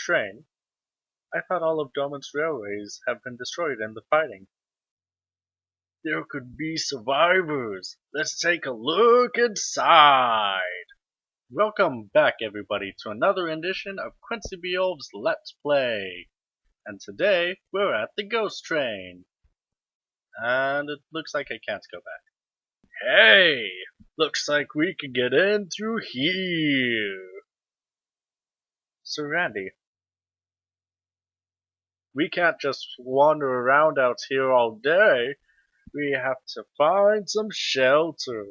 train? I thought all of Dormant's railways have been destroyed in the fighting. There could be survivors. Let's take a look inside. Welcome back everybody to another edition of Quincy Beoulve's Let's Play. And today we're at the ghost train. And it looks like I can't go back. Hey! Looks like we can get in through here. So Randy, we can't just wander around out here all day. We have to find some shelter.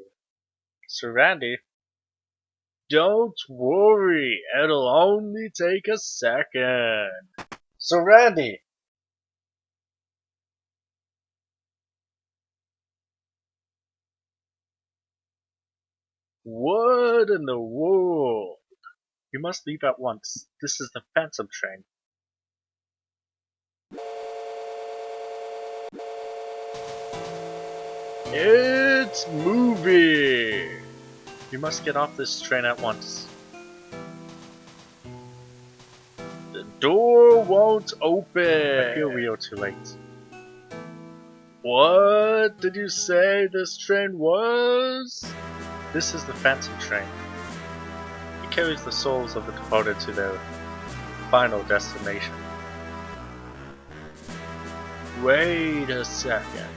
So Randy, don't worry, it'll only take a second. So Randy, what in the world? You must leave at once. This is the Phantom train. It's moving! You must get off this train at once. The door won't open! I feel we are too late. What did you say this train was? This is the Phantom train. It carries the souls of the departed to their final destination. Wait a second.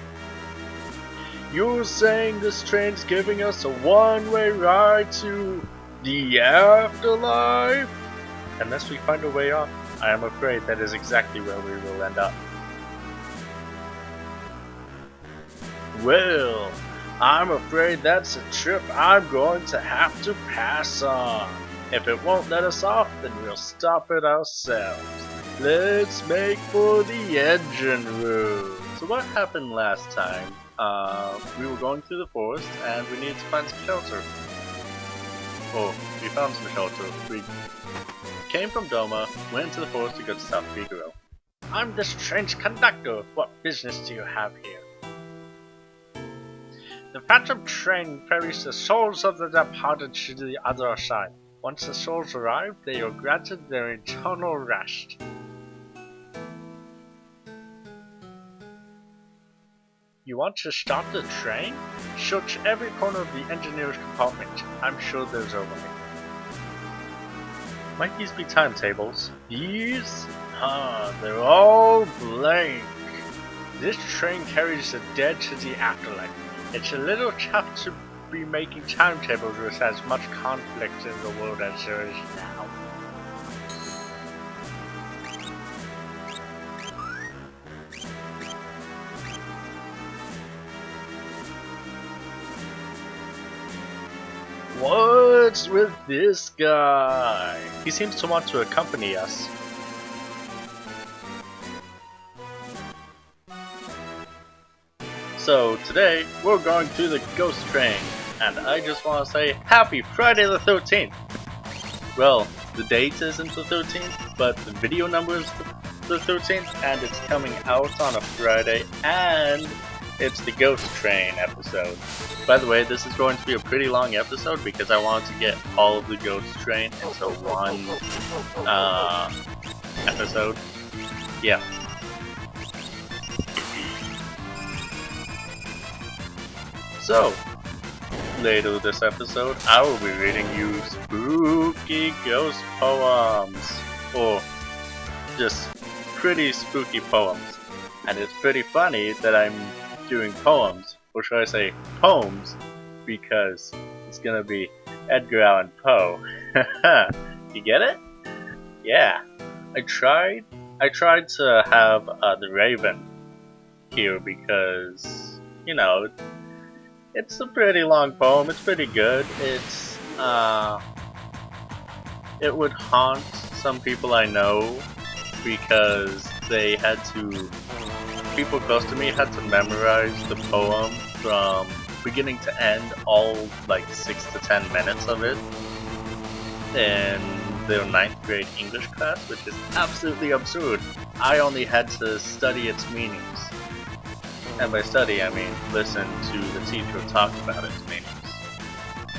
You're saying this train's giving us a one-way ride to the afterlife? Unless we find a way off, I am afraid that is exactly where we will end up. Well, I'm afraid that's a trip I'm going to have to pass on. If it won't let us off, then we'll stop it ourselves. Let's make for the engine room. So what happened last time? We were going through the forest and we needed to find some shelter. Oh, we found some shelter. We came from Doma, went into the forest to go to South Figaro. I'm this train's conductor. What business do you have here? The Phantom train ferries the souls of the departed to the other side. Once the souls arrive, they are granted their eternal rest. You want to stop the train? Search every corner of the engineer's compartment. I'm sure there's a way. Might these be timetables? These? They're all blank. This train carries the dead to the afterlife. It's a little tough to be making timetables with as much conflict in the world as there is now. What's with this guy? He seems to want to accompany us. So today we're going through the ghost train, and I just want to say happy Friday the 13th! Well, the date isn't the 13th, but the video number is the 13th, and it's coming out on a Friday, and it's the ghost train episode. By the way, this is going to be a pretty long episode because I wanted to get all of the ghost train into one episode. Yeah. So, later this episode, I will be reading you spooky ghost poems. Or just pretty spooky poems. And it's pretty funny that I'm doing poems, or should I say poems, because it's gonna be Edgar Allan Poe. You get it? Yeah. I tried to have the Raven here because, you know, it's a pretty long poem. It's pretty good. It's it would haunt some people I know because they had to. People close to me had to memorize the poem from beginning to end, all like 6 to 10 minutes of it, in their 9th grade English class, which is absolutely absurd. I only had to study its meanings. And by study, I mean listen to the teacher talk about its meanings.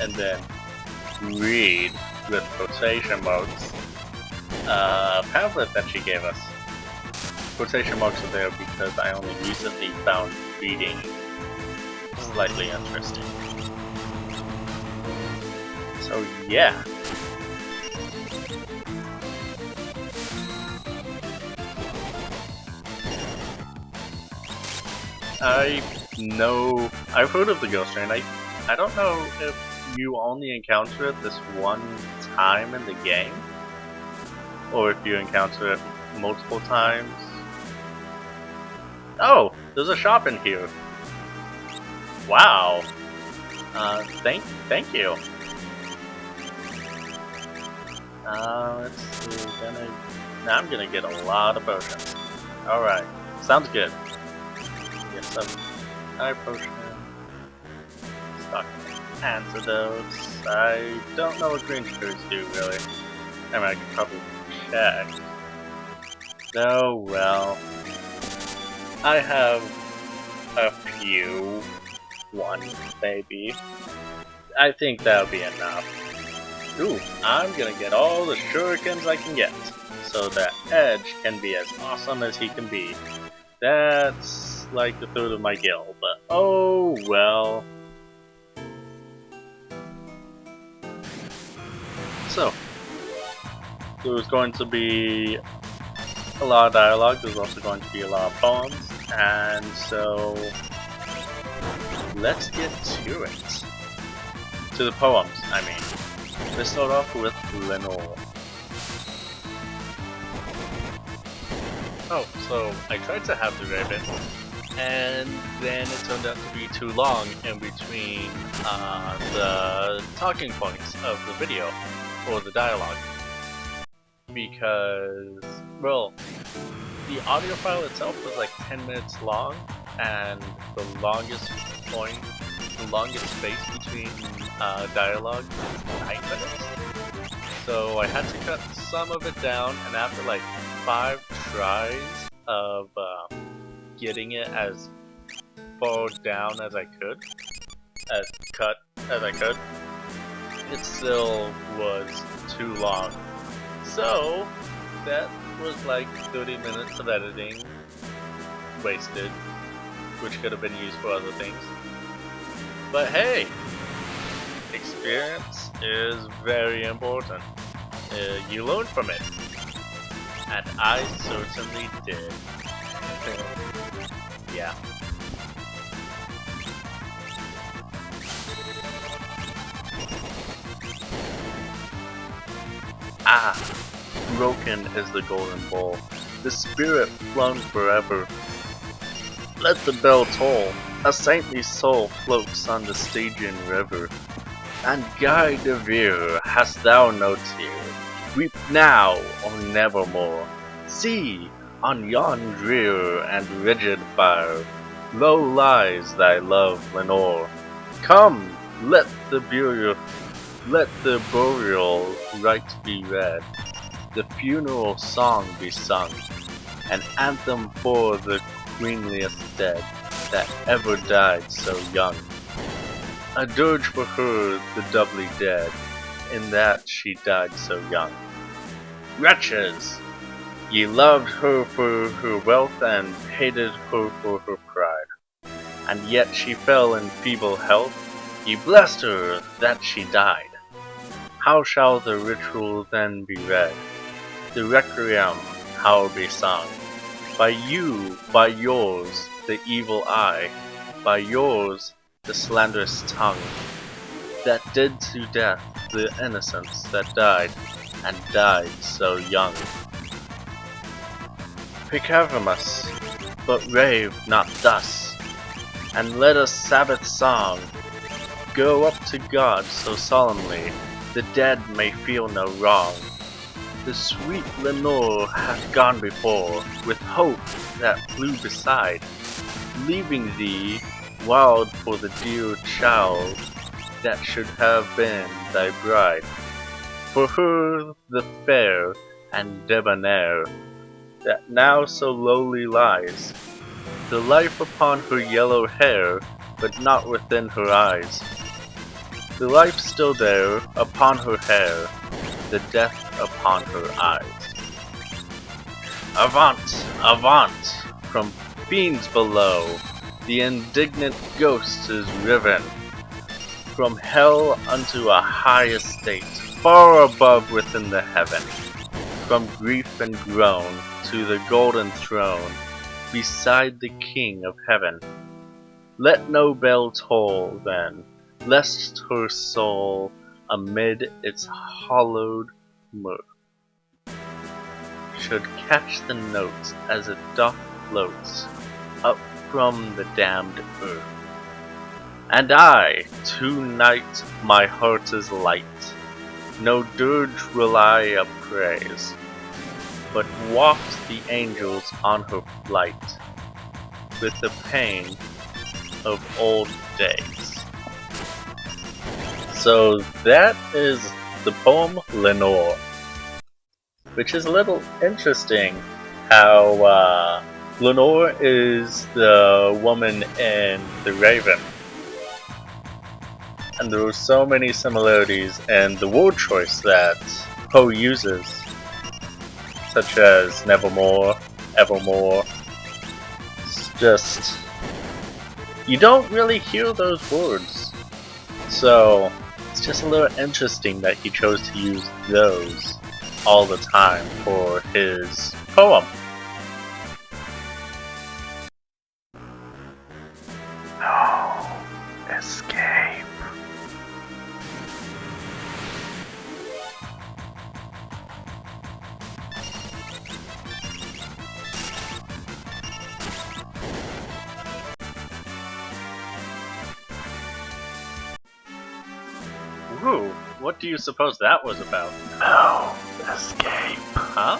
And then read with quotation marks pamphlet that she gave us. Quotation marks are there because I only recently found reading slightly interesting. So yeah. I've heard of the ghost train. I don't know if you only encounter it this one time in the game, or if you encounter it multiple times. Oh, there's a shop in here. Wow. Thank you. Let's see. Now I'm gonna get a lot of potions. All right, sounds good. Get some eye potion. Stock antidotes. I don't know what green sugars do really. I mean, I could probably check. Oh well. I have a few. One, maybe. I think that'll be enough. Ooh, I'm gonna get all the shurikens I can get, so that Edge can be as awesome as he can be. That's like the third of my guild, but oh well. So, there's going to be a lot of dialogue, there's also going to be a lot of poems, and so let's get to it. To the poems, I mean. Let's start off with Lenore. Oh, so I tried to have the ribbon, and then it turned out to be too long in between the talking points of the video, or the dialogue. Because, well, the audio file itself was like 10 minutes long, and the longest space between dialogue is 9 minutes. So I had to cut some of it down, and after like 5 tries of getting it as far down as I could, as cut as I could, it still was too long. So that was like 30 minutes of editing wasted, which could have been used for other things. But hey, experience is very important. You learn from it. And I certainly did. Yeah. Ah, broken is the golden bowl, the spirit flung forever. Let the bell toll, a saintly soul floats on the Stygian river. And Guy de Vere, hast thou no tear? Weep now or nevermore. See, on yon drear and rigid fire, low lies thy love, Lenore. Come, let the burial rite be read, the funeral song be sung, an anthem for the queenliest dead that ever died so young. A dirge for her, the doubly dead, in that she died so young. Wretches! Ye loved her for her wealth and hated her for her pride, and yet she fell in feeble health. Ye blessed her that she died. How shall the ritual then be read? The requiem how be sung? By you, by yours, the evil eye, by yours, the slanderous tongue, that did to death the innocents that died, and died so young. Peccavimus, but rave not thus, and let us Sabbath song go up to God so solemnly, the dead may feel no wrong. The sweet Lenore hath gone before, with hope that flew beside, leaving thee wild for the dear child that should have been thy bride. For her the fair and debonair, that now so lowly lies, the life upon her yellow hair, but not within her eyes. The life still there upon her hair, the death upon her eyes. Avant! Avant! From fiends below, the indignant ghost is riven. From hell unto a high estate, far above within the heaven. From grief and groan to the golden throne, beside the King of heaven. Let no bell toll then, lest her soul, amid its hallowed mirth, should catch the notes as it doth float up from the damned earth. And I, tonight my heart is light, no dirge will I appraise, but waft the angels on her flight, with the pain of old days. So that is the poem Lenore, which is a little interesting how Lenore is the woman in The Raven. And there are so many similarities in the word choice that Poe uses, such as nevermore, evermore. It's just, you don't really hear those words. So it's just a little interesting that he chose to use those all the time for his poem. No escape. Woo, what do you suppose that was about? No escape. Huh?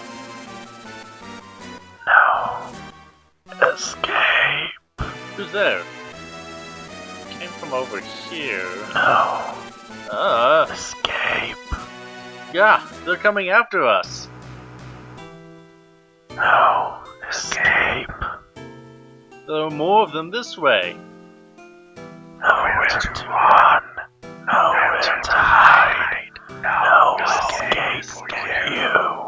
No escape. Who's there? Came from over here. No escape. Yeah, they're coming after us. No escape. There are more of them this way. Nowhere to run. Nowhere to hide. No escape for you.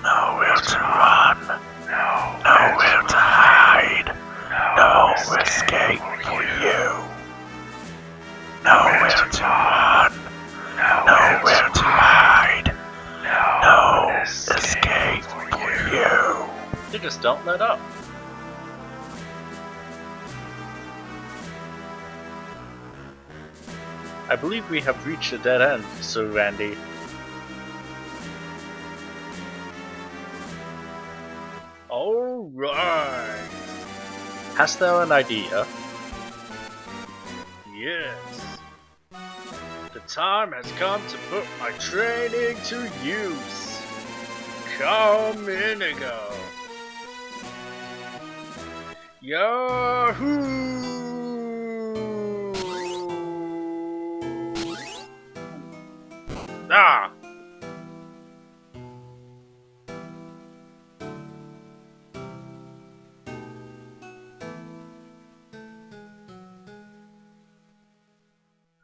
Nowhere to run. Nowhere to hide. No escape for you. Nowhere to run. Nowhere to hide. No escape for you. They just don't let up. I believe we have reached a dead end, Sir Randy. Alright. Hast thou an idea? Yes. The time has come to put my training to use. Come Inigo. Yahoo! Ah!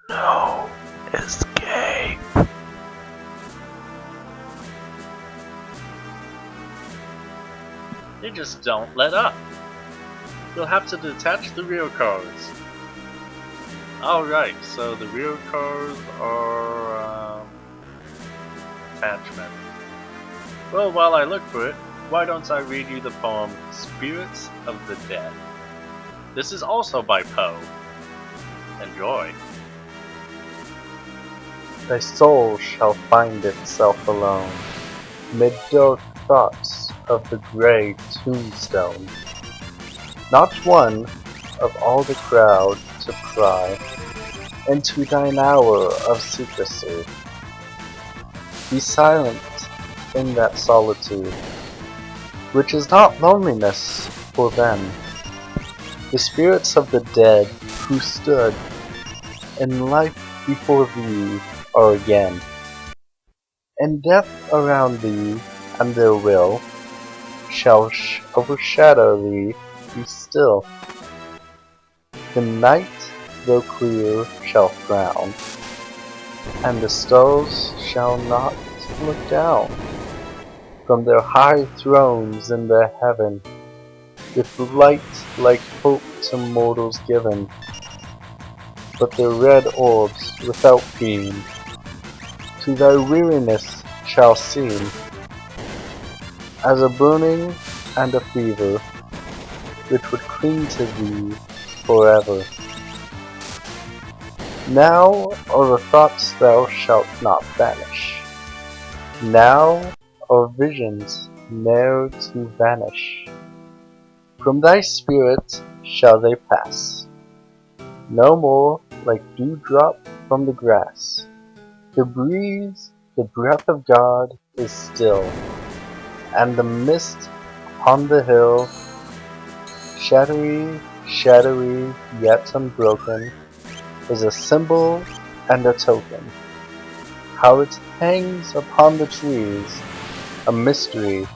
No escape. They just don't let up. You'll have to detach the rear cars. Alright, so the rear cars are attachment. Well, while I look for it, why don't I read you the poem Spirits of the Dead? This is also by Poe. Enjoy. Thy soul shall find itself alone, mid dark thoughts of the grey tombstone. Not one of all the crowd to to pry into thine hour of secrecy. Be silent in that solitude, which is not loneliness, for then the spirits of the dead who stood in life before thee are again, and death around thee, and their will shall overshadow thee. Be still. The night, though clear, shall frown, and the stars shall not look down from their high thrones in the heaven, with light like hope to mortals given, but their red orbs without beam to thy weariness shall seem as a burning and a fever, which would cling to thee forever. Now are the thoughts thou shalt not banish, now are visions ne'er to vanish. From thy spirit shall they pass, no more like dewdrop from the grass. The breeze, the breath of God, is still, and the mist upon the hill, shadowy, shadowy, yet unbroken, is a symbol and a token. How it hangs upon the trees, a mystery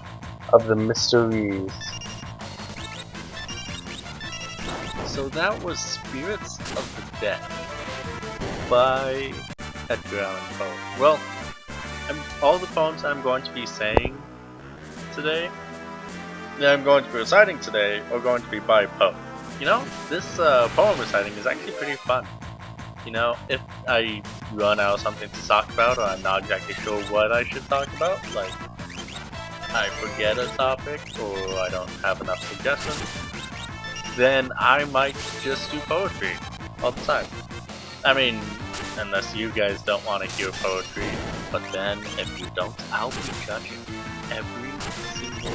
of the mysteries. So that was Spirits of the Dead by Edgar Allan Poe. Well, all the poems I'm going to be saying today, that I'm going to be reciting today, are going to be by Poe. You know, this poem reciting is actually pretty fun. You know, if I run out of something to talk about, or I'm not exactly sure what I should talk about, like I forget a topic, or I don't have enough suggestions, then I might just do poetry all the time. I mean, unless you guys don't want to hear poetry, but then if you don't, I'll be judging every single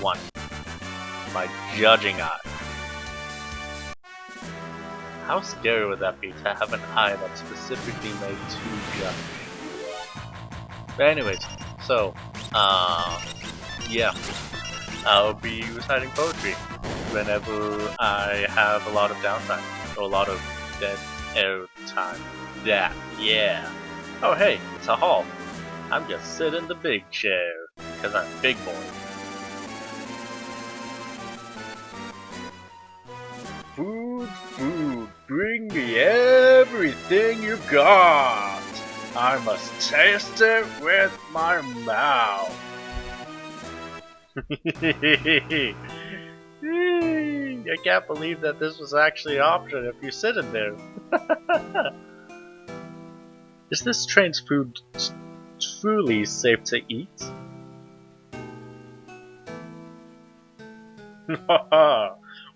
one. My judging eye. How scary would that be to have an eye that's specifically made to judge? But anyways, so, yeah, I'll be reciting poetry whenever I have a lot of downtime, or a lot of dead air time. Yeah. Oh hey, it's a hall. I'm just sitting in the big chair, because I'm a big boy. Food, bring me everything you got. I must taste it with my mouth. I can't believe that this was actually an option if you sit in there. Is this train's food truly safe to eat?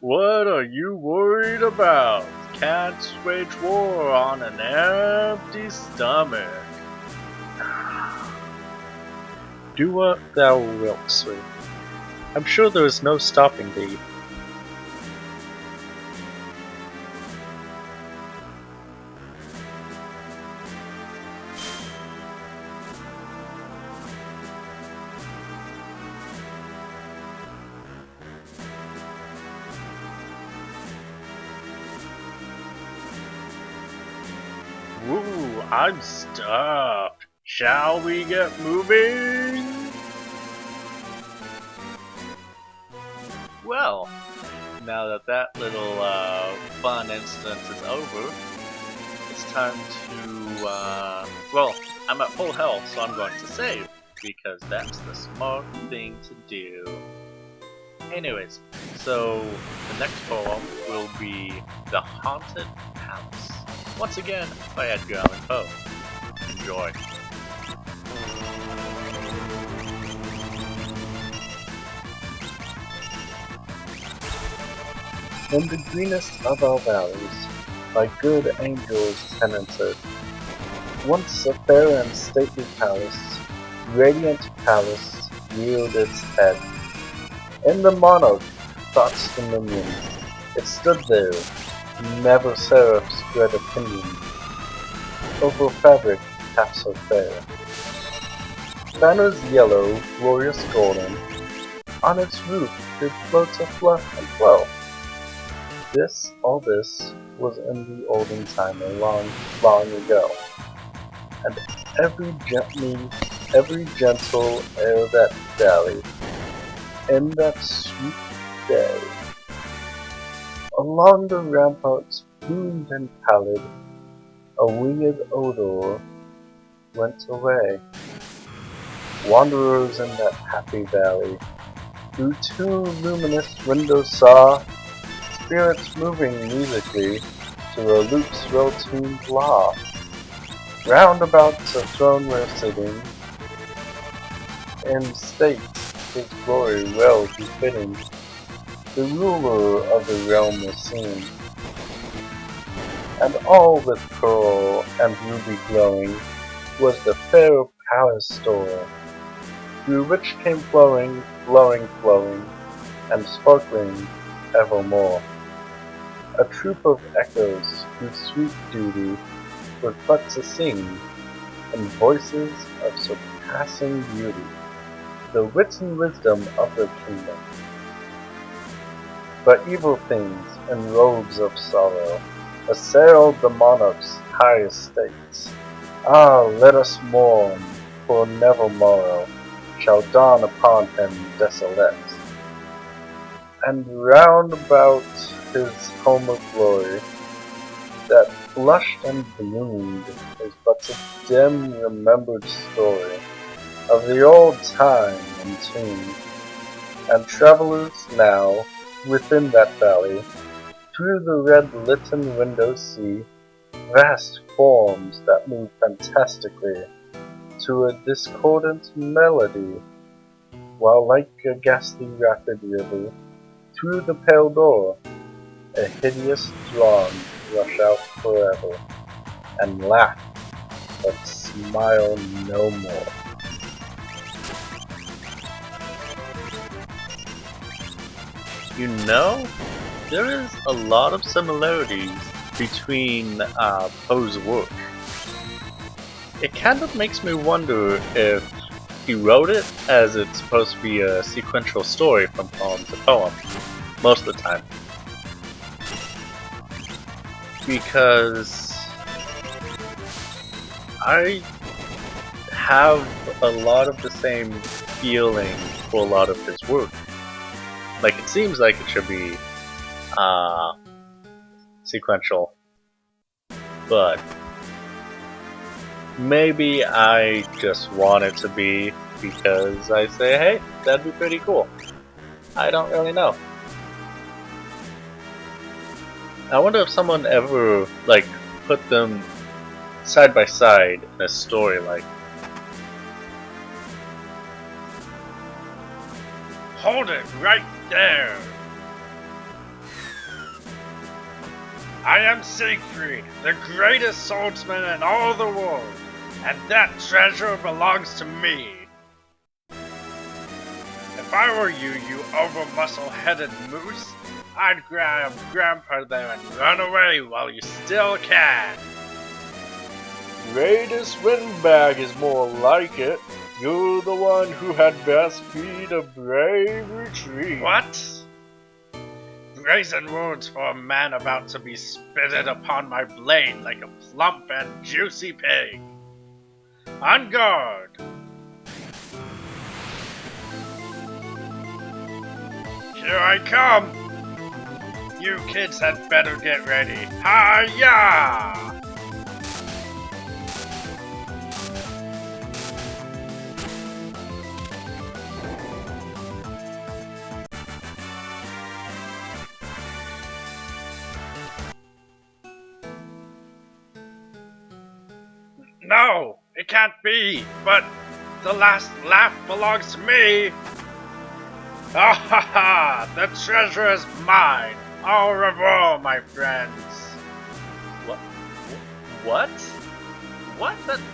What are you worried about? Cats wage war on an empty stomach. Do what thou wilt, sweet. I'm sure there is no stopping thee. Woo, I'm stuffed. Shall we get moving? Well, now that that little fun instance is over, it's time to, well, I'm at full health, so I'm going to save, because that's the smart thing to do. Anyways, so the next poem will be The Haunted Palace. Once again, by Edgar Allan Poe. Enjoy. In the greenest of our valleys, by good angels tenanted, once a fair and stately palace, radiant palace, reared its head. In the monarch thought's dominion, it stood there, Never seraph spread opinion over fabric half so fair. Banners yellow, glorious golden, on its roof did floats a fluff and flow. All this was in the olden time long, long ago. And every gentle air that dallied in that sweet day. Along the ramparts plumed and pallid, a winged odor went away. Wanderers in that happy valley, through two luminous windows saw spirits moving musically to a lute's well-tuned law. Round about the throne where sitting, in state his glory well befitting, the ruler of the realm was seen. And all with pearl and ruby glowing was the fair palace store, through which came flowing, flowing, and sparkling evermore a troop of echoes whose sweet duty was but to sing, in voices of surpassing beauty, the wit and wisdom of their kingdom. But evil things in robes of sorrow assailed the monarch's high estates. Ah, let us mourn, for never morrow shall dawn upon him desolate. And round about his home of glory, that blushed and bloomed is but a dim remembered story of the old time and tune. And travelers now, within that valley, through the red litten windows see vast forms that move fantastically to a discordant melody, while like a ghastly rapid river, through the pale door, a hideous throng rush out forever, and laugh, but smile no more. You know, there is a lot of similarities between Poe's work. It kind of makes me wonder if he wrote it as it's supposed to be a sequential story from poem to poem, most of the time. Because I have a lot of the same feeling for a lot of his work. Like, it seems like it should be sequential, but maybe I just want it to be because I say, hey, that'd be pretty cool. I don't really know. I wonder if someone ever, like, put them side by side in a story, like, hold it right there! I am Siegfried, the greatest swordsman in all the world, and that treasure belongs to me. If I were you, you over-muscle-headed moose, I'd grab Grandpa there and run away while you still can. Greatest windbag is more like it. You're the one who had best beat a brave retreat. What? Brazen words for a man about to be spitted upon my blade like a plump and juicy pig. On guard! Here I come! You kids had better get ready. Hi-ya! No, it can't be, but the last laugh belongs to me. Ah ha ha, the treasure is mine. Au revoir, my friends. What? What?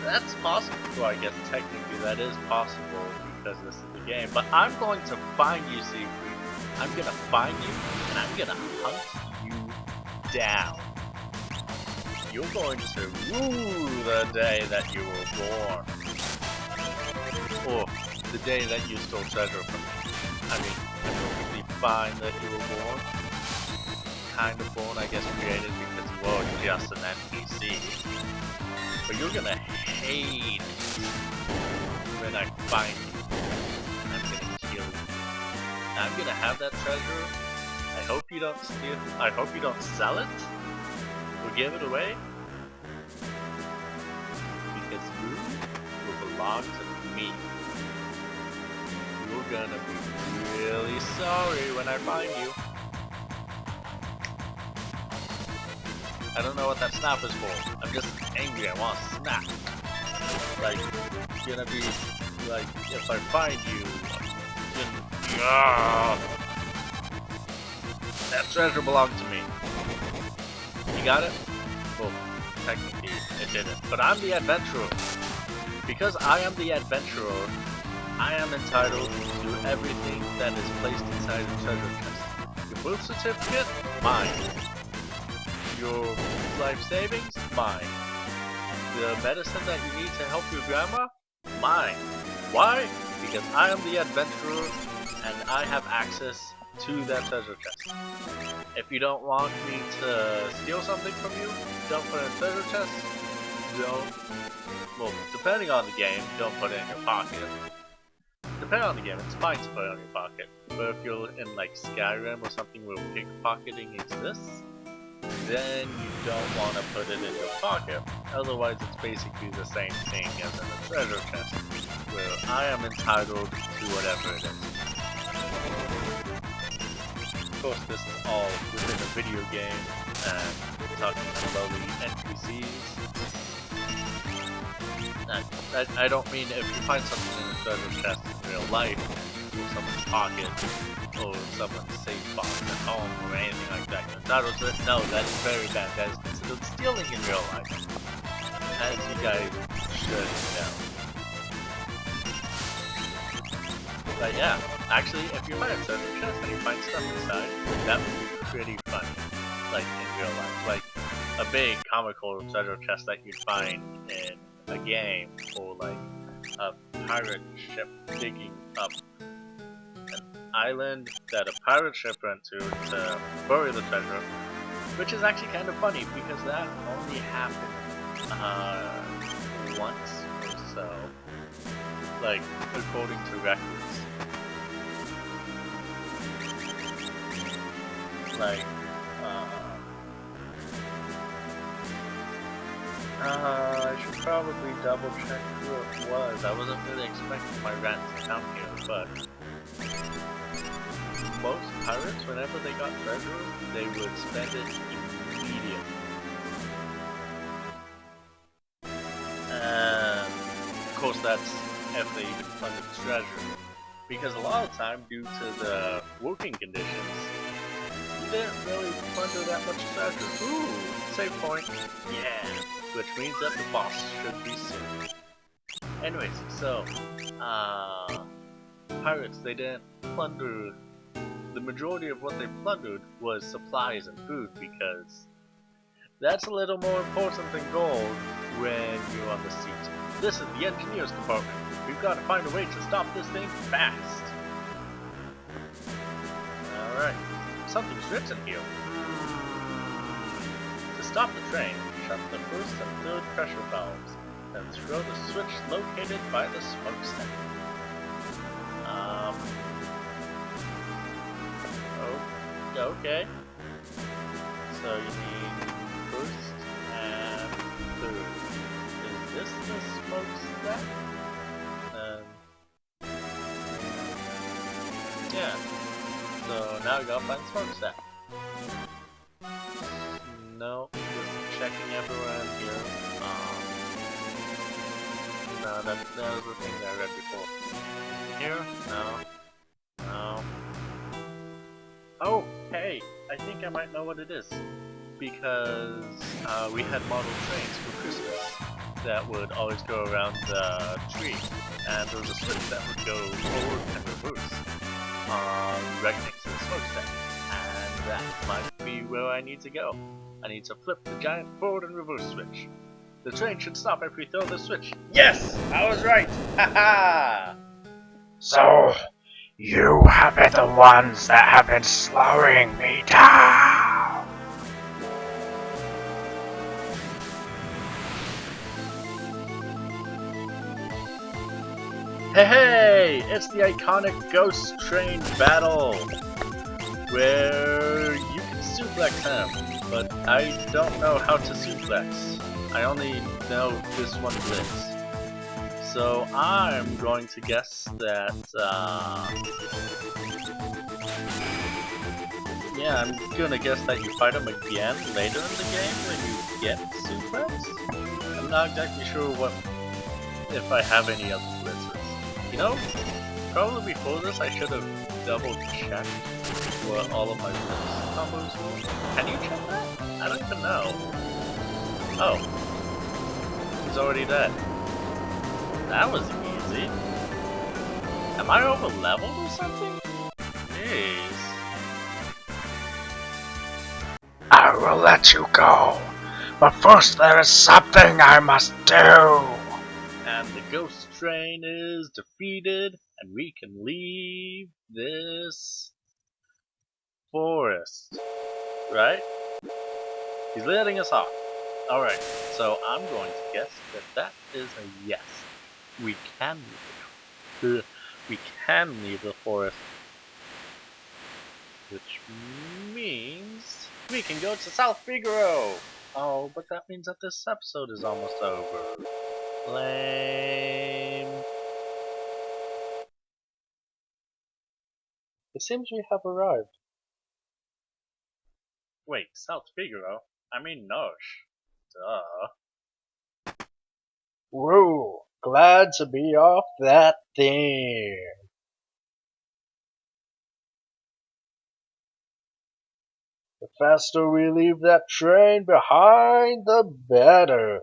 That's possible. Well, I guess technically that is possible because this is the game. But I'm going to find you, Siegfried. I'm gonna find you, and I'm gonna hunt you down. You're going to rue the day that you were born. Or the day that you stole treasure from me. I mean, perfectly fine that you were born. Kind of born, I guess, created because you are just an NPC. But you're gonna hate when I find you. I'm gonna kill you. I'm gonna have that treasure. I hope you don't steal. I hope you don't sell it or give it away, because you will belong to me. You're gonna be really sorry when I find you. I don't know what that snap is for. I'm just angry. I want to snap. Like, it's gonna be like if I find you, that treasure belonged to me. You got it? Well, technically it didn't. But I'm the adventurer. Because I am the adventurer, I am entitled to everything that is placed inside the treasure chest. Your birth certificate? Mine. Your life savings? Mine. The medicine that you need to help your grandma? Mine. Why? Because I am the adventurer and I have access to that treasure chest. If you don't want me to steal something from you, don't put it in treasure chest. Don't. Well, depending on the game, don't put it in your pocket. Depending on the game, it's fine to put it in your pocket. But if you're in like Skyrim or something where pickpocketing exists, then you don't want to put it in your pocket. Otherwise, it's basically the same thing as in a treasure chest, where I am entitled to whatever it is. Of course, this is all within a video game, and we're talking slowly NPCs. I don't mean if you find something in a treasure chest in real life, or someone's pocket, or someone's safe box at home, or anything like that. No, that's very bad. That is considered stealing in real life, as you guys should know. But yeah, actually, if you find a treasure chest and you find stuff inside, that would be pretty funny, like in real life. Like a big comical treasure chest that you'd find in a game, or like a pirate ship digging up an island that a pirate ship went to bury the treasure, which is actually kind of funny because that only happened once or so, like according to records. Like, I should probably double check who it was. I wasn't really expecting my rant to come here, but most pirates, whenever they got treasure, they would spend it immediately. And of course that's if they even funded treasure. Because a lot of the time, due to the working conditions, you didn't really plunder that much treasure. Ooh, save point. Yeah. Which means that the boss should be soon. Anyways, so, pirates, they didn't plunder. The majority of what they plundered was supplies and food, because that's a little more important than gold when you're on the seat. This is the engineer's compartment. We've got to find a way to stop this thing fast. Alright, something's written here. To stop the train, shut the first and third pressure valves, then throw the switch located by the smokestack. Okay. So you mean first and third. Is this the smokestack? Yeah. So now we gotta find the smokestack. No, just checking everywhere in here. No, that was the thing that I read before. Here? No. No. Oh, hey! I think I might know what it is. Because we had model trains for Christmas that would always go around the tree. And there was a switch that would go forward and reverse right next to the smokestack. And That might be where I need to go. I need to flip the giant forward and reverse switch. The train should stop if we throw the switch. Yes! I was right! Haha! So, you have been the ones that have been slowing me down. Hey, hey! It's the iconic Ghost Train battle! Where you can suplex him, but I don't know how to suplex. I only know this one blitz. So I'm going to guess that, yeah, I'm gonna guess that you fight him again later in the game when you get suplex? I'm not exactly sure if I have any other blitzes. You know, probably before this I should have double checked what all of my blitz combos were. Can you check that? I don't even know. Oh. He's already dead. That was easy. Am I over leveled or something? Jeez. I will let you go, but first there is something I must do. And the ghost train is defeated, and we can leave this forest. Right? He's letting us off. Alright, so I'm going to guess that that is a yes. We can leave the forest. Which means we can go to South Figaro! Oh, but that means that this episode is almost over. Lame. It seems we have arrived. Wait, South Figaro? I mean Nosh. Duh. Woo! Glad to be off that thing. The faster we leave that train behind, the better.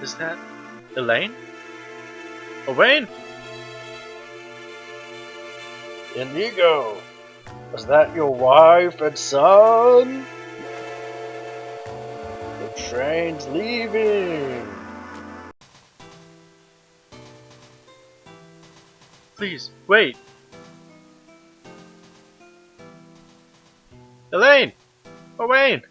Is that Elaine? Owain? Inigo, is that your wife and son? The train's leaving. Please, wait. Elaine! Owain!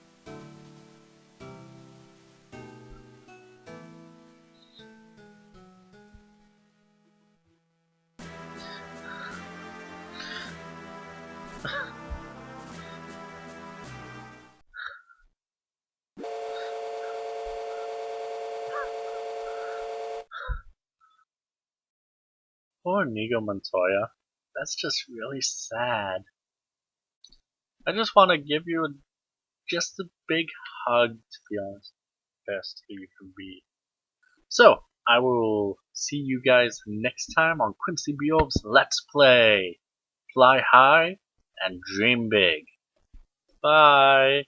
Poor Inigo Montoya. That's just really sad. I just want to give you just a big hug, to be honest. Best you can be. So, I will see you guys next time on Quincy Beoulve's Let's Play. Fly high and dream big. Bye.